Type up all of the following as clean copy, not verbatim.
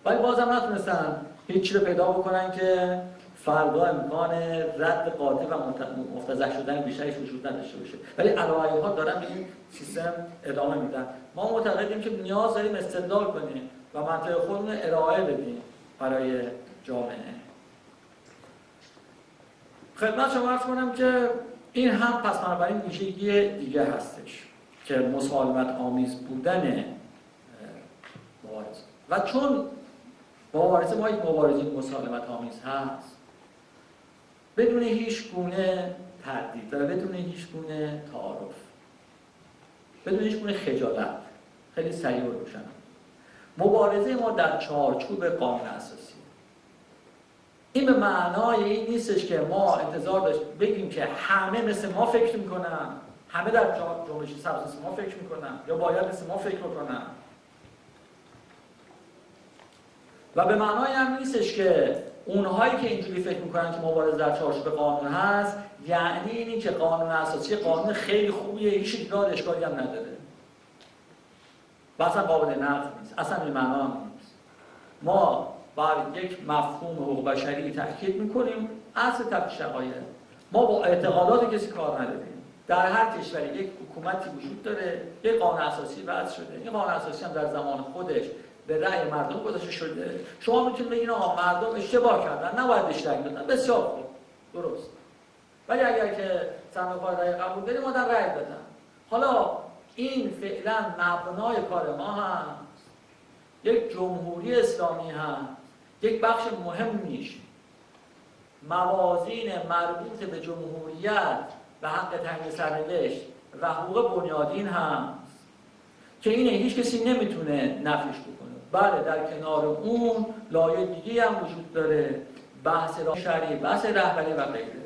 ولی بازم نتونستن هیچی رو پیدا بکنن که فردا امکان رد قاطع و مفتضح شدن بیشترش وجود نداشته باشه. ولی علایها دارن به این سیستم ادامه میدن. ما معتقدیم که نیاز داریم استدلال کنیم و منطق خودمون ارائه بدیم برای جامعه. خدمت شما عرض کنم که این هم پس بنابراین ویژگی دیگه هستش که مسالمت آمیز بودن مبارزه. و چون مبارزه ما یک مبارزه مسالمت آمیز هست، بدون هیچ گونه تردید و بدون هیچ گونه تعارف، بدون هیچ گونه خجالت، خیلی سریع و روشن، مبارزه ما در چارچوب قانون اساسی. این به معنای این نیستش که ما انتظار داشت بگیم که همه مثل ما فکر میکنن، همه در جنبش سبز مثل ما فکر میکنن یا باید مثل ما فکر بکنن. و به معنای هم نیستش که اونهایی که اینجوری فکر میکنن که مبارزه در چارچوب قانون هست یعنی اینی که قانون اساسی قانون خیلی خوبیه، هیچ ایراد اشکالی هم نداره و اصلا قابل نقد نیست. اصلا این معنا هم نیست. ما بر یک مفهوم حقوق بشری تاکید میکنیم، اصل تفتیش حقایق. ما با اعتقادات کسی کار نداریم. در هر کشوری یک حکومتی وجود داره، یک قانون اساسی وضع شده. این قانون اساسی هم در زمان خودش به رأی مردم گذاشته شده. شما میتونید بگید آقا مردم اشتباه کردن، نباید بهش رأی بدن. بسیار خوب، درست. ولی اگر که صندوق رأی قبول داریم ما در رأی بدن. حالا این فعلا مبنای کار ما هست. یک جمهوری اسلامی هست. یک بخش مهمیش موازین مربوط به جمهوریت و حق تعیین سرنوشت و حقوق بنیادین هست که اینه هیچ کسی نمیتونه نفیش بکنه. بله در کنار اون لایه دیگه هم وجود داره، بحث شرعی، بحث رهبری و غیره.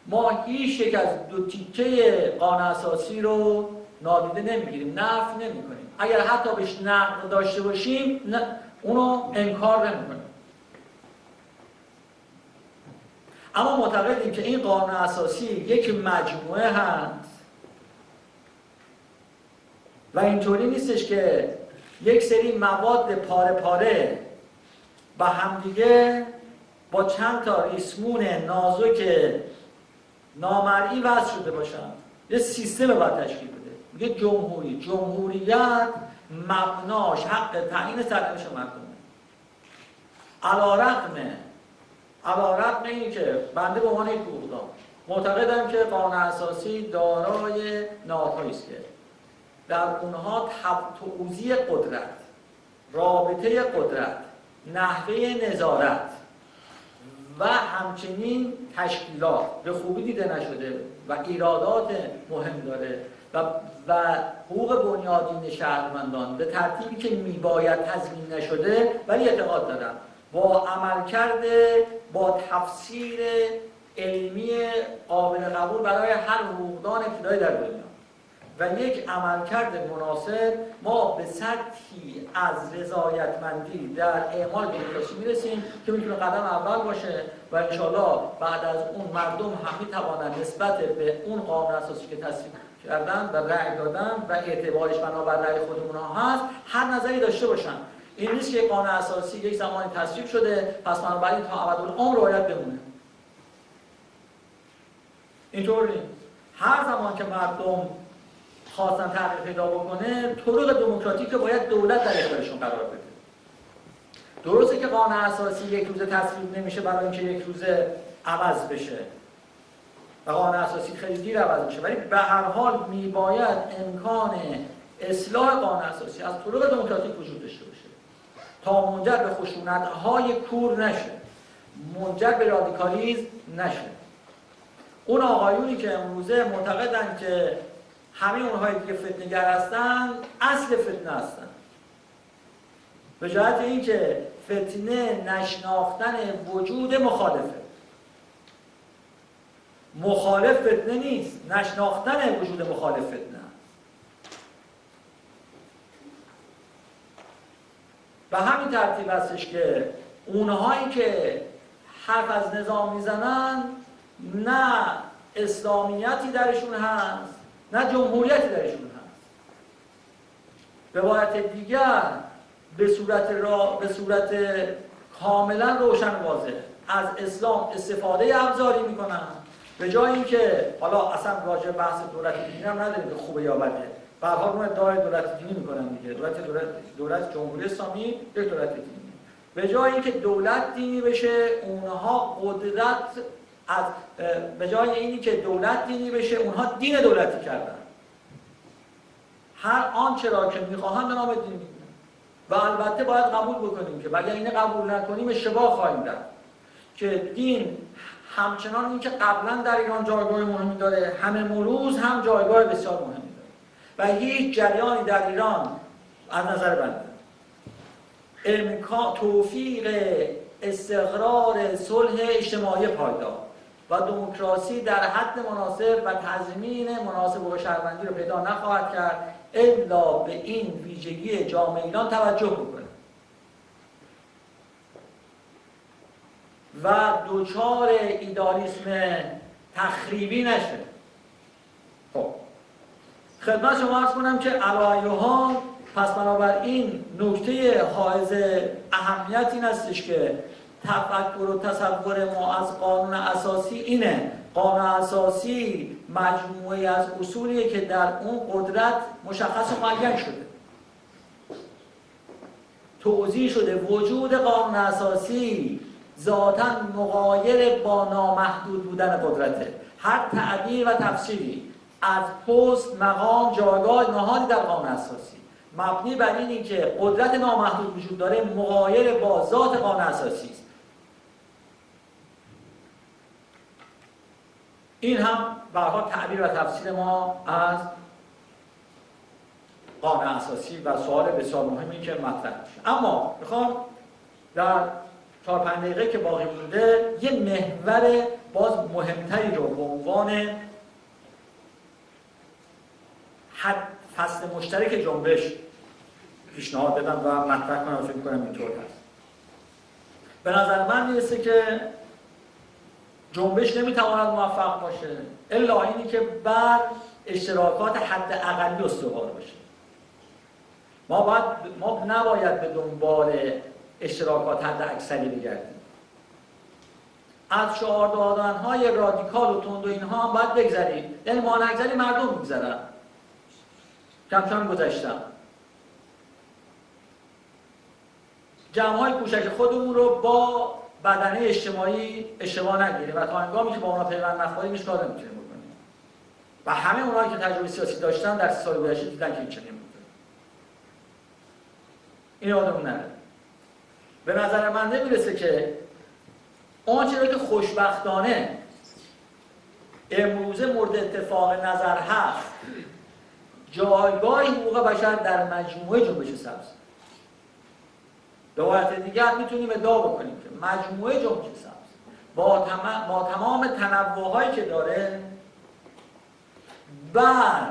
ما هیچ یک از دو تیکه قانون اساسی رو نادیده نمیگیریم، نفی نمیکنیم. اگر حتی بهش نقد داشته باشیم اونو انکار نمیکنیم. اما معتقدیم که این قانون اساسی یک مجموعه هست و اینطوری نیستش که یک سری مواد پاره پاره با همدیگه با چند تا ریسمون نازک نامرئی وضع شده باشن. یه سیستم باید تشکیل بده. میگه جمهوریت مبناش حق تعیین سرنوشت مردمه. علی‌رغم این که بنده به عنوان یک حقوقدان معتقدم که قانون اساسی دارای نهادهایی است که در اونها توزیع قدرت، رابطه قدرت، نحوه نظارت و همچنین تشکیلات به خوبی دیده نشده و ایرادات مهم داره و حقوق بنیادین شهروندان به ترتیبی که میباید تضمین نشده، ولی اعتقاد دارم با عملکرد با تفسیر علمی قابل قبول برای هر حقوقدان ابتدایی در دنیا و یک عملکرد مناسب ما به سطحی از رضایتمندی در اعمال دموکراسی میرسیم که میتونه قدم اول باشه و انشالله بعد از اون مردم هم میتوانند نسبت به اون قانون اساسی که تصویب کردن و رأی دادن و اعتبارش بنابر رأی خودمون هست هر نظری داشته باشن. این نیست که قانون اساسی یک زمانی تصویب شده پس بنابراین تا ابدالعمر رعایت بمونه. اینطور نیست. هر زمان که مردم خواستن تغییر پیدا بکنه طرق دموکراتیک که باید دولت در اختیارشون قرار بده. درسته که قانون اساسی یک روزه تصویب نمیشه برای اینکه یک روزه عوض بشه و قانون اساسی خیلی دیر عوض میشه، ولی به هر حال میباید امکان اصلاح قانون اساسی از طرق دموکراتیک وجود داشته باشه تا منجر به خشونت‌های کور نشه، منجر به رادیکالیسم نشه. اون آقایونی که امروزه معتقدن که همه اونهایی که فتنه‌گر هستن اصل فتنه هستن، به جهت اینکه فتنه نشناختن وجود مخالفه. مخالف فتنه نیست، نشناختن وجود مخالف فتنه. به همین ترتیب هستش که اونهایی که حرف از نظام میزنن نه اسلامیتی درشون هست نه جمهوریتی درشون هست. به عبارت دیگر به صورت کاملا روشن واضح از اسلام استفاده ابزاری میکنن، به جای اینکه حالا اصلا راجع بحث دولت دینی هم نداریم که خوبه یا بده، به هر حال ادعای دولت دینی میکنن دیگه. دولت جمهوری اسلامی یک دولت دینی. به جای اینکه دولت دینی بشه اونها قدرت از به جای اینی که دولت دینی بشه اونها دین دولتی کردن. هر آنچه را که میخواهند به نام دین میگن و البته باید قبول بکنیم که اگر اینه قبول نکنیم اشتباه خواهیم کرد که دین همچنان اینکه قبلا در ایران جایگاه مهمی داره همه مروز هم جایگاه بسیار مهمی داره و هیچ جریانی در ایران از نظر بنده امکان توفیق استقرار صلح اجتماعی پایدار و دموکراسی در حد مناسب و تضمین مناسب و شهروندی رو پیدا نخواهد کرد الا به این ویژگی جامعه ایران توجه بکنه و دوچار ایدالیسم تخریبی نشه. خب خدمت شما عرض کنم که علایها پس بنابراین نکته حائز اهمیت این هستش که تفکر و تصور ما از قانون اساسی اینه. قانون اساسی مجموعه از اصولیه که در اون قدرت مشخص و معین شده، توضیح شده. وجود قانون اساسی ذاتاً مغایر با نامحدود بودن قدرته. هر تعبیر و تفسیری از پست، مقام، جایگاه نهادی در قانون اساسی مبنی بر اینی که قدرت نامحدود وجود داره مغایر با ذات قانون اساسی است. این هم به هر حال تعبیر و تفسیر ما از قانون اساسی و سوال بسیار مهمی که مطرح میشه. اما میخوام در 4-5 دقیقه که باقی مونده یه محور باز مهمتری رو به عنوان فصل مشترک جنبش پیشنهاد بدم و مطرح کنم و فکر کنم اینطور هست. به نظر من میرسه که جنبش نمیتواند موفق باشه الا اینی که بر اشتراکات حد اقلی استوار باشه. ما نباید به دنبال اشتراکات حد اکثری بگردیم. از شعار دادن‌های رادیکال و تند و اینها هم باید بگذریم. یعنی ما نگذریم مردم میگذرن. کم کم گذشتم. جمع‌های کوچک خودمون رو با بدنه اجتماعی اشتباه نگیریم و تا هنگامی که با اونا پیوند نخوریم هیچ کار نمیتونیم بکنیم. و همه اونایی که تجربه سیاسی داشتن در 30 سال گذشته دیدن که هیچ نمی‌کنه. این یادمون نره. به نظر من نمیرسه که آنچه که خوشبختانه امروزه مورد اتفاق نظر هست جایگاه حقوق بشر در مجموعه جنبش سبز. به عبارت دیگر میتونیم ادعا بکنیم که مجموعه جنبش سبز با تمام تنوع‌هایی که داره بر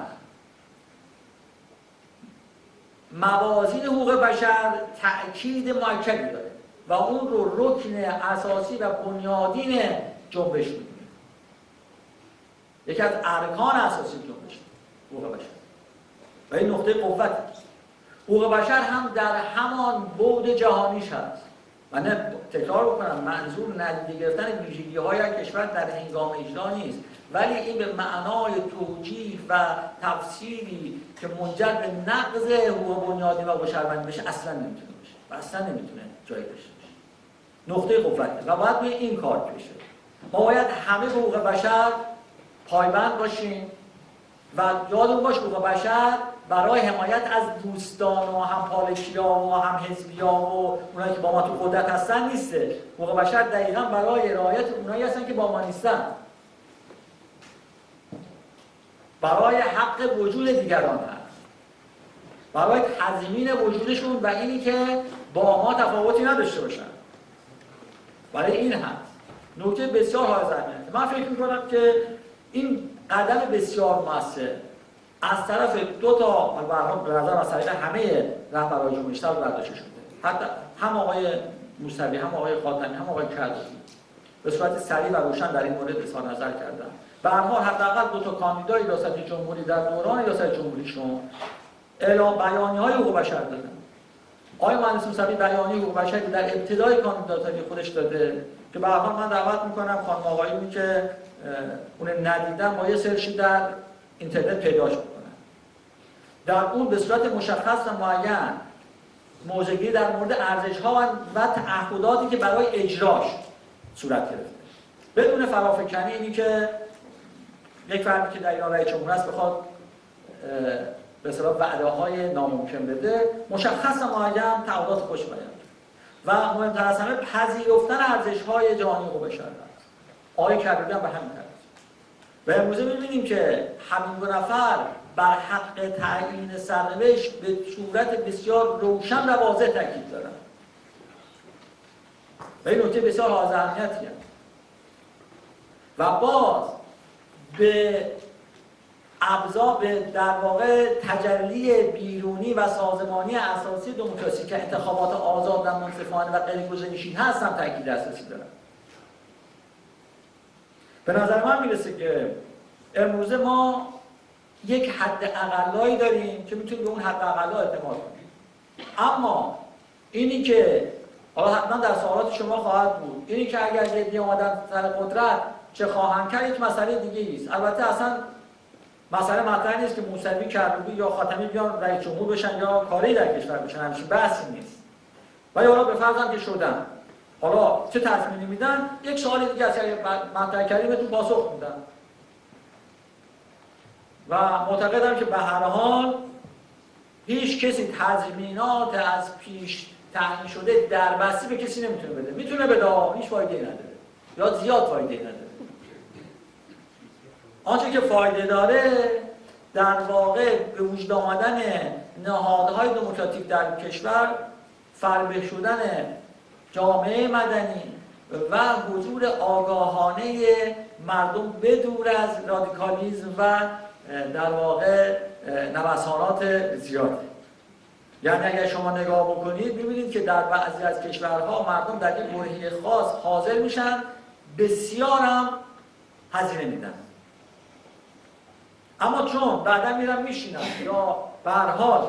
موازین حقوق بشر تأکید مؤکدی داره و اون رو رکن اساسی و بنیادین جنبش می‌دونیم. یکی از ارکان اساسی جنبش حقوق بشر و این نقطه قوت حقوق بشر هم در همان بعد جهانیش هست. من تکرار بکنم منظور ندیده گرفتن ویژگی‌های کشور در هنگام اجرا نیست، ولی این به معنای توجیه و تفسیری که منجر به نقض حقوق بنیادی و بشروندی بشه اصلا نمیتونه باشه و اصلا نمیتونه جایی داشته باشه. نقطه قوت و باید به این کار بشه. ما باید همه به حقوق بشر پایبند باشیم و یادمون باشه حقوق بشر برای حمایت از دوستان و همپالشیان و همحزبیان و اونایی که با ما تو قدرت هستن نیسته. حقوق بشر دقیقاً برای رعایت اونایی هستن که با ما نیستن، برای حق وجود دیگران هست، برای تضمین وجودشون و اینی که با ما تفاوتی نداشته باشن. برای این هست. نکته بسیار حائز اهمیته. من فکر می‌کنم که این قدم بسیار موثر از طرف دو تا به نظر از طریق همه رهبران جنبش برداشته شده. حتی هم آقای موسوی، هم آقای خاتمی، هم آقای کردوسی به صورت سریع و روشن در این مورد اظهار نظر کردن. به هر حال حداقل دو تا کاندیدای ریاست جمهوری در دوران ریاست جمهوریشون اعلام بیانیه‌های حقوق بشر دادن. آقای مهندس موسوی بیانیه حقوق بشر در ابتدای کاندیداتوری خودش داده که به هر حال من دعوت میکنم خانم آقایونی که اون ندیدن با یه سرچی در اینترنت پیداش بکنن. در اون به صورت مشخص و معین موضوعی در مورد ارزش‌ها و تعهداتی که برای اجراش صورت گرفته، بدون فرافکنی. اینی که یک فردی که در ایران رئیس جمهور است بخواد به اصطلاح وعده‌های ناممکن بده، مشخص و معین تعهدات خوش بیان و مهمتر از همه پذیرفتن ارزش‌های جهانی حقوق بشر است. آقای کبیری هم به همین طرز. و امروزه می‌بینیم که همین دو نفر بر حق تعیین سرنوشت به صورت بسیار روشن و واضح تاکید دارند. و این نکته بسیار حائز اهمیتیه. و باز به ابزار به در واقع تجلی بیرونی و سازمانی اساسی دموکراسی که انتخابات آزاد و منصفانه و غیرگزینشی هست هم تاکید اساسی دارن. به نظر من میرسه که امروزه ما یک حد اقلایی داریم که میتونیم به اون حد اقلا اعتماد کنیم. اما اینی که حالا حتما در سوالات شما خواهد بود، اینی که اگر جدی اومدن سر قدرت چه خواهند کرد، یک مسئله دیگه است. البته اصلا مسئله مطرح نیست که موسوی، کروبی یا خاتمی بیان رئیس جمهور بشن یا کاری در کشور بشن، همچین بحثی نیست. ولی حالا به فرض هم که شدن، حالا چه تصمیمی میدن، یک سوال دیگه است که مطرح کردیم تو پاسخ میدن. و معتقدم که به هر حال هیچ کسی تضمینات از پیش تعیین شده در بسته به کسی نمیتونه بده. میتونه بده، هیچ فایده‌ای نداره یا زیاد فایده‌ای نداره. آنچه که فایده داره در واقع به وجود آمدن نهادهای دموکراتیک در کشور، فربه شدن جامعه مدنی و حضور آگاهانه مردم بدور از رادیکالیسم و در واقع نوسانات زیاده. یعنی اگر شما نگاه بکنید ببینید که در بعضی از کشورها مردم در یک برهه خاص حاضر میشن، بسیار هم هزینه میدن، اما چون بعدا میرن میشینن یا به هر حال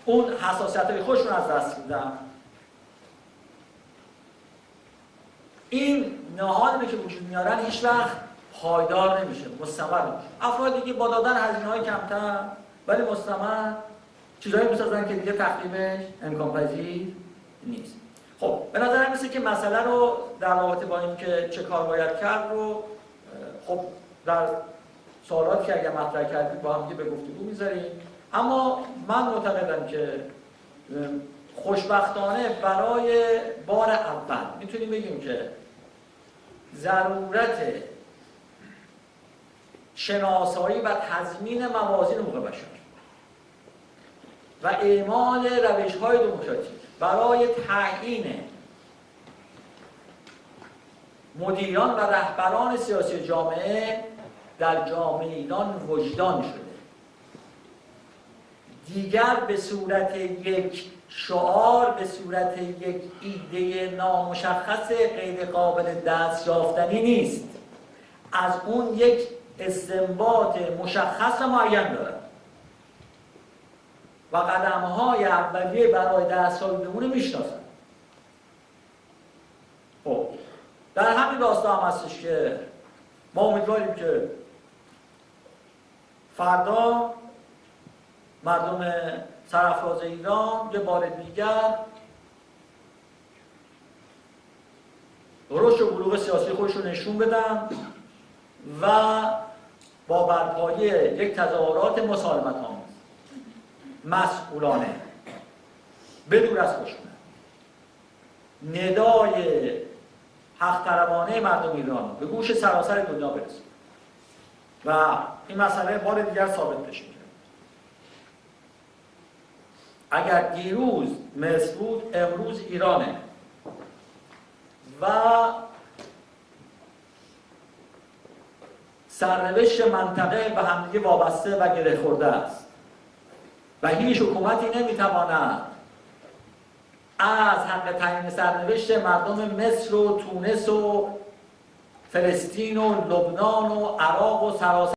اون حساسیت‌های خودشون از دست میدن، این نهادی که وجود میارن هیچ وقت پایدار نمیشه، مستمر نمیشه. افرادی که با دادن هزینه‌های کمتر ولی مستمر چیزایی میسازن که دیگه تخریبش امکان پذیر نیست. خب به نظر میسه که مسئله رو در رابطه با این که چه کار باید کرد رو خب در سوالاتی که اگر مطرح کردید با هم به گفتگو میذاریم. اما من معتقدم که خوشبختانه برای بار اول میتونیم بگیم که ضرورت شناسایی و تضمین موازین حقوق بشر و اعمال روش‌های دموکراتیک برای تعیین مدیران و رهبران سیاسی جامعه در جامعه ایران وجدان شده. دیگر به صورت یک شعار، به صورت یک ایده نامشخص غیر قابل دست یافتنی نیست، از اون یک استنباط مشخص و معین دارد و قدم‌های اولیه برای دستیابی به اون میشناسن. خب در همین راستا هم هستش که ما امیدواریم که فردا مردم سرافراز ایران یه بار دیگر رشد و بلوغ سیاسی خودشون نشون بدن و با برپایی یک تظاهرات مسالمت‌آمیز، مسئولانه، بدور از خشونت، ندای حق طلبانه مردم ایران به گوش سراسر دنیا برسه و این مسئله بار دیگر ثابت بشه. اگر دیروز مصر بود، امروز ایرانه و سرنوشت منطقه به همدیگه وابسته و گره خورده است و هیچ حکومتی نمیتواند از حق تعیین سرنوشت مردم مصر و تونس و فلسطین و لبنان و عراق و سراسر